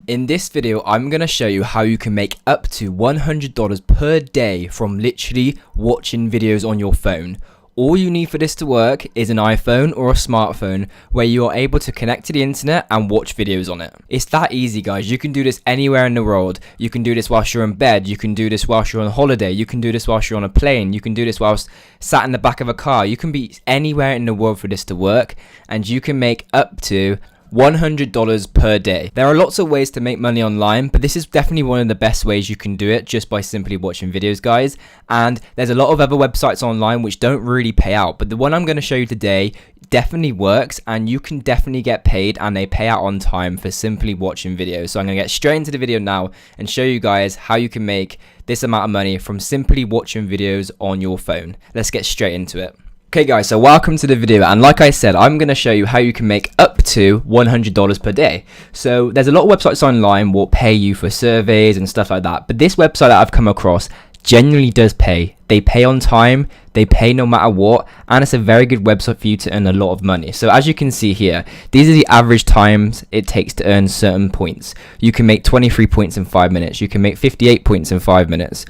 In this video, I'm going to show you how you can make up to $100 per day from literally watching videos on your phone. All you need for this to work is an iPhone or a smartphone where you are able to connect to the internet and watch videos on it. It's that easy, guys. You can do this anywhere in the world. You can do this whilst you're in bed. You can do this whilst you're on holiday. You can do this whilst you're on a plane. You can do this whilst sat in the back of a car. You can be anywhere in the world for this to work, and you can make up to $100 per day. There are lots of ways to make money online, but this is definitely one of the best ways you can do it, just by simply watching videos, guys. And there's a lot of other websites online which don't really pay out, but the one I'm going to show you today definitely works, and you can definitely get paid, and they pay out on time for simply watching videos. So I'm going to get straight into the video now and show you guys how you can make this amount of money from simply watching videos on your phone. Let's get straight into it. Okay guys, so welcome to the video, and like I said, I'm going to show you how you can make up to $100 per day. So there's a lot of websites online will pay you for surveys and stuff like that, but this website that I've come across genuinely does pay. They pay on time, they pay no matter what, and it's a very good website for you to earn a lot of money. So as you can see here, these are the average times it takes to earn certain points. You can make 23 points in 5 minutes, you can make 58 points in 5 minutes,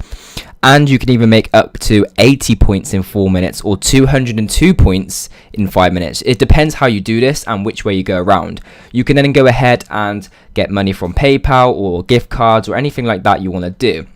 and you can even make up to 80 points in 4 minutes or 202 points in 5 minutes. It depends how you do this and which way you go around. You can then go ahead and get money from PayPal or gift cards or anything like that you want to do.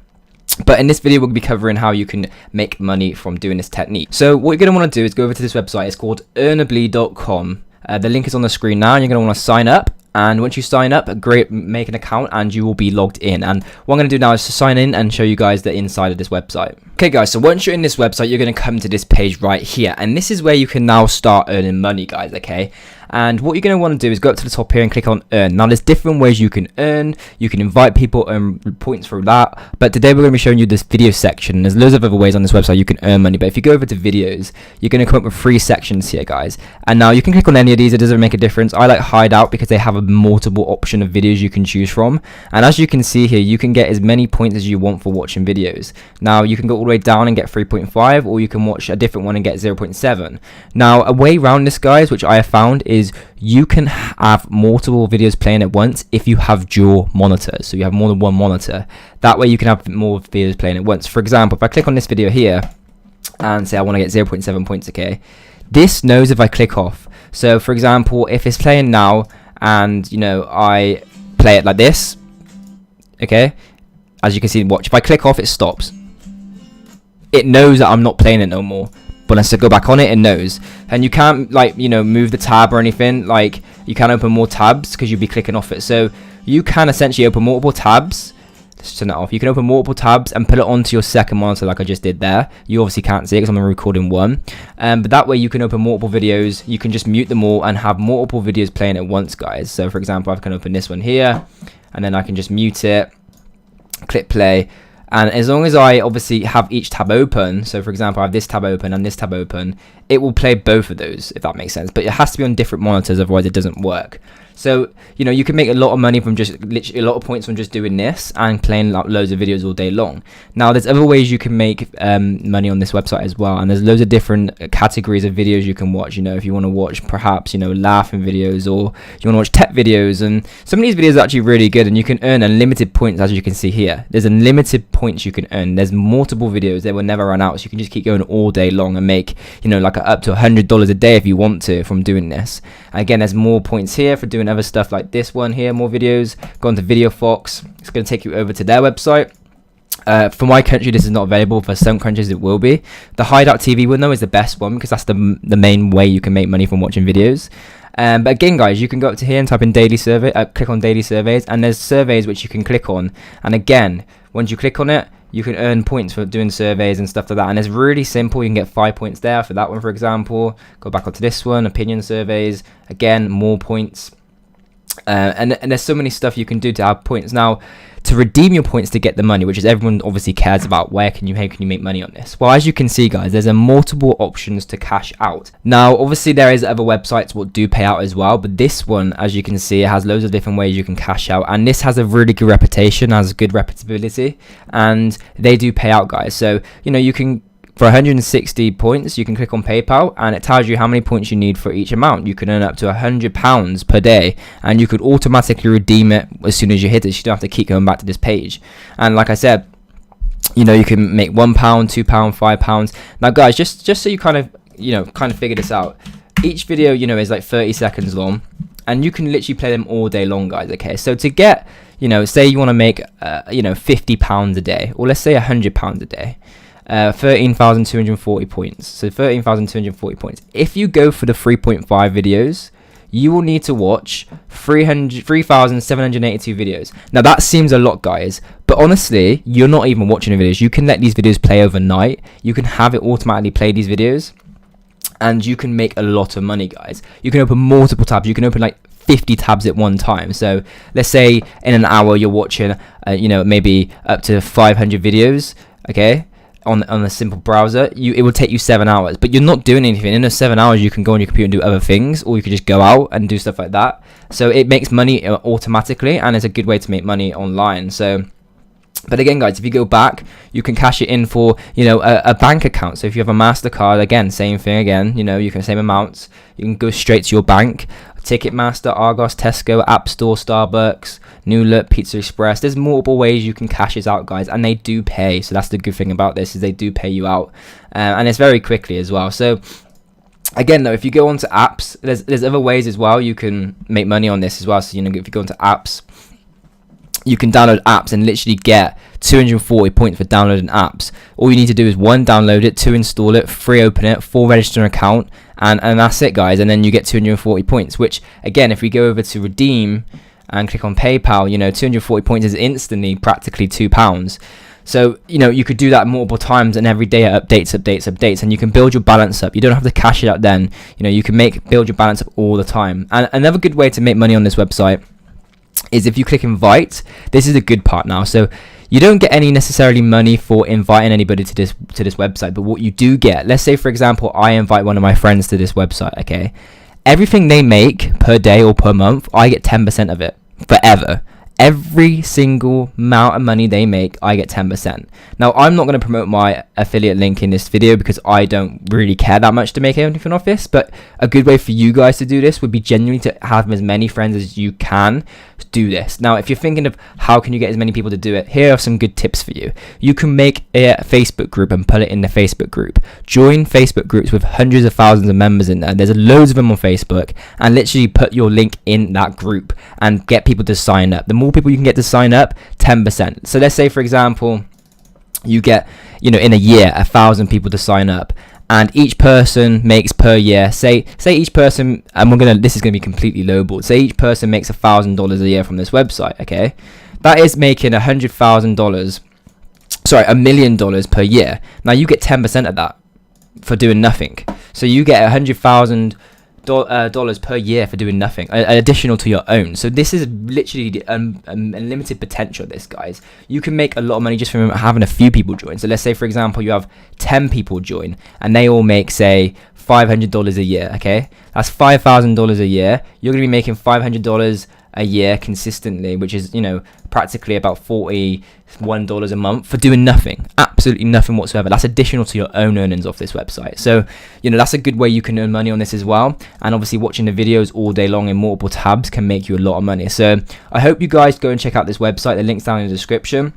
But in this video, we'll be covering how you can make money from doing this technique. So what you're going to want to do is go over to this website. It's called earnupto.com. The link is on the screen now, and you're going to want to sign up. And once you sign up, make an account and you will be logged in. And what I'm going to do now is to sign in and show you guys the inside of this website. Okay guys, so once you're in this website, you're going to come to this page right here. And this is where you can now start earning money, guys, okay? And what you're going to want to do is go up to the top here and click on earn. Now there's different ways you can earn. You can invite people, earn points through that. But today we're going to be showing you this video section. There's loads of other ways on this website you can earn money. But if you go over to videos, you're going to come up with 3 sections here, guys. And now you can click on any of these. It doesn't make a difference. I like hideout because they have a multiple option of videos you can choose from. And as you can see here, you can get as many points as you want for watching videos. Now you can go all the way down and get 3.5, or you can watch a different one and get 0.7. Now a way around this, guys, which I have found, is you can have multiple videos playing at once if you have dual monitors. So you have more than one monitor. That way you can have more videos playing at once. For example, if I click on this video here and say I want to get 0.7 points, okay, this knows if I click off. So for example, if it's playing now and I play it like this, okay, as you can see, watch, if I click off, it stops. It knows that I'm not playing it no more. But once I go back on it, it knows. And you can't move the tab or anything. Like, you can't open more tabs because you'll be clicking off it. So you can essentially open multiple tabs. Let's turn that off. You can open multiple tabs and put it onto your second monitor like I just did there. You obviously can't see it because I'm recording one. But that way you can open multiple videos. You can just mute them all and have multiple videos playing at once, guys. So for example, I can open this one here, and then I can just mute it, click play. And as long as I obviously have each tab open, so for example, I have this tab open and this tab open, it will play both of those, if that makes sense. But it has to be on different monitors, otherwise it doesn't work. So, you can make a lot of money from just literally a lot of points from just doing this and playing loads of videos all day long. Now, there's other ways you can make money on this website as well. And there's loads of different categories of videos you can watch. If you want to watch perhaps, laughing videos, or you want to watch tech videos. And some of these videos are actually really good, and you can earn unlimited points, as you can see here. There's unlimited points you can earn. There's multiple videos. They will never run out. So you can just keep going all day long and make, like up to $100 a day if you want to from doing this. Again, there's more points here for doing other stuff like this one here, more videos. Go on to VideoFox. It's going to take you over to their website. For my country, this is not available. For some countries, it will be. The Hideout TV one, though, is the best one because that's the main way you can make money from watching videos. But again, guys, you can go up to here and type in daily survey, click on daily surveys, and there's surveys which you can click on. And again, once you click on it, you can earn points for doing surveys and stuff like that. And it's really simple. You can get 5 points there for that one, for example. Go back onto this one, opinion surveys. Again, more points. And there's so many stuff you can do to have points. Now, to redeem your points to get the money, which is everyone obviously cares about, how can you make money on this? Well, as you can see, guys, there's multiple options to cash out. Now, obviously, there is other websites what do pay out as well, but this one, as you can see, it has loads of different ways you can cash out, and this has a really good reputation, has good reputability, and they do pay out, guys. So you can For 160 points, you can click on PayPal, and it tells you how many points you need for each amount. You can earn up to £100 per day, and you could automatically redeem it as soon as you hit it. So you don't have to keep going back to this page. And like I said, you know, you can make £1, £2, £5. Now, guys, just so you kind of figure this out, each video, you know, is like 30 seconds long, and you can literally play them all day long, guys. Okay, so to get, you know, say you want to make, £50 a day, or let's say £100 a day. 13,240 points. So 13,240 points. If you go for the 3.5 videos, you will need to watch 3,782 videos. Now that seems a lot, guys, but honestly, you're not even watching the videos. You can let these videos play overnight. You can have it automatically play these videos, and you can make a lot of money, guys. You can open multiple tabs. You can open like 50 tabs at one time. So let's say in an hour you're watching, maybe up to 500 videos. Okay. On a simple browser, it will take you 7 hours, but you're not doing anything. In those 7 hours, you can go on your computer and do other things, or you could just go out and do stuff like that. So it makes money automatically, and it's a good way to make money online. So, but again, guys, if you go back, you can cash it in for, a bank account. So if you have a MasterCard, again, same thing again, you can same amounts. You can go straight to your bank. Ticketmaster, Argos, Tesco, App Store, Starbucks, New Look, Pizza Express. There's multiple ways you can cash this out, guys, and they do pay. So that's the good thing about this, is they do pay you out, and it's very quickly as well. So again, though, if you go onto apps, there's other ways as well you can make money on this as well. So if you go into apps, you can download apps and literally get 240 points for downloading apps. All you need to do is 1, download it, 2, install it, 3, open it, 4, register an account, and that's it, guys. And then you get 240 points, which again, if we go over to redeem and click on PayPal, 240 points is instantly practically £2. So, you could do that multiple times, and every day it updates, and you can build your balance up. You don't have to cash it out then. You can build your balance up all the time. And another good way to make money on this website is if you click invite. This is a good part now. So you don't get any necessarily money for inviting anybody to this website, but what you do get, let's say for example, I invite one of my friends to this website, okay? Everything they make per day or per month, I get 10% of it forever. Every single amount of money they make, I get 10%. Now, I'm not going to promote my affiliate link in this video because I don't really care that much to make anything off this, but a good way for you guys to do this would be genuinely to have as many friends as you can do this. Now, if you're thinking of how can you get as many people to do it, here are some good tips for you. You can make a Facebook group and put it in the Facebook group. Join Facebook groups with hundreds of thousands of members in there. There's loads of them on Facebook, and literally put your link in that group and get people to sign up. The more people you can get to sign up, 10%. So let's say for example, you get, in a year, 1,000 people to sign up, and each person makes per year, say each person, and this is gonna be completely lowballed, say each person makes $1,000 a year from this website, okay? That is making $1 million per year. Now you get 10% of that for doing nothing. So you get $100,000 per year for doing nothing, additional to your own. So this is literally the unlimited potential of this, guys. You can make a lot of money just from having a few people join. So let's say for example you have 10 people join, and they all make say $500 a year, okay? That's $5,000 a year. You're gonna be making $500 a year consistently, which is practically about $41 a month for doing nothing, absolutely nothing whatsoever. That's additional to your own earnings off this website. So that's a good way you can earn money on this as well. And obviously watching the videos all day long in multiple tabs can make you a lot of money. So I hope you guys go and check out this website. The link's down in the description.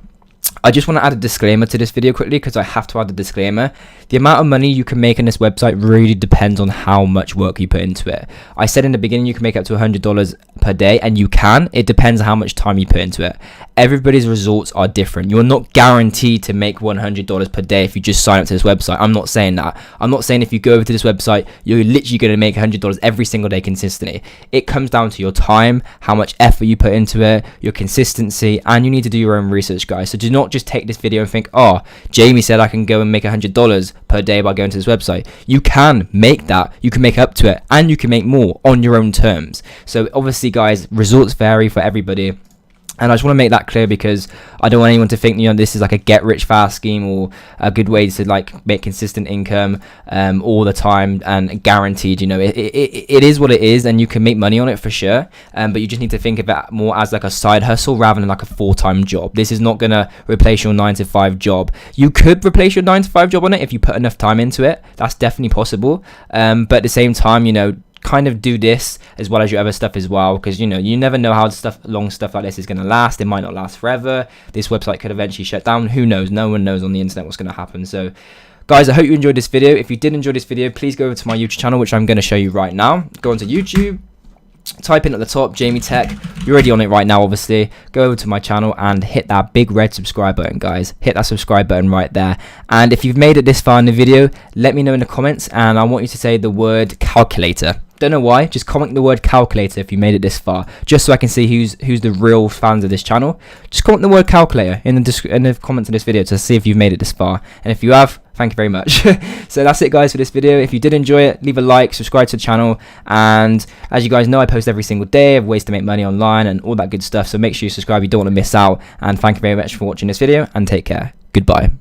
I just want to add a disclaimer to this video quickly, because I have to add the disclaimer. The amount of money you can make on this website really depends on how much work you put into it. I said in the beginning you can make up to $100 per day, and you can. It depends on how much time you put into it. Everybody's results are different. You're not guaranteed to make $100 per day if you just sign up to this website. I'm not saying that. I'm not saying if you go over to this website, you're literally going to make $100 every single day consistently. It comes down to your time, how much effort you put into it, your consistency, and you need to do your own research, guys. So do not just take this video and think, oh, Jamie said I can go and make $100 per day by going to this website. You can make that. You can make up to it, and you can make more on your own terms. So obviously, guys, results vary for everybody. And I just want to make that clear because I don't want anyone to think, this is like a get rich fast scheme or a good way to like make consistent income all the time and guaranteed. It is what it is, and you can make money on it for sure. But you just need to think of it more as like a side hustle rather than like a full-time job. This is not going to replace your 9-to-5 job. You could replace your 9-to-5 job on it if you put enough time into it. That's definitely possible. But at the same time, kind of do this as well as your other stuff as well, because you never know how long stuff like this is going to last. It might not last forever. This website could eventually shut down. Who knows? No one knows on the internet what's going to happen. So guys, I hope you enjoyed this video. If you did enjoy this video, please go over to my YouTube channel, which I'm going to show you right now. Go onto YouTube, type in at the top Jamie Tech. You're already on it right now, obviously. Go over to my channel and hit that big red subscribe button, guys. Hit that subscribe button right there. And if you've made it this far in the video, let me know in the comments, and I want you to say the word calculator. Don't know why, just comment the word calculator if you made it this far, just so I can see who's the real fans of this channel. Just comment the word calculator in the comments of this video to see if you've made it this far, and if you have, thank you very much. So that's it, guys, for this video. If you did enjoy it, leave a like, subscribe to the channel, and as you guys know, I post every single day of ways to make money online and all that good stuff, so make sure you subscribe, you don't want to miss out. And thank you very much for watching this video, and take care. Goodbye.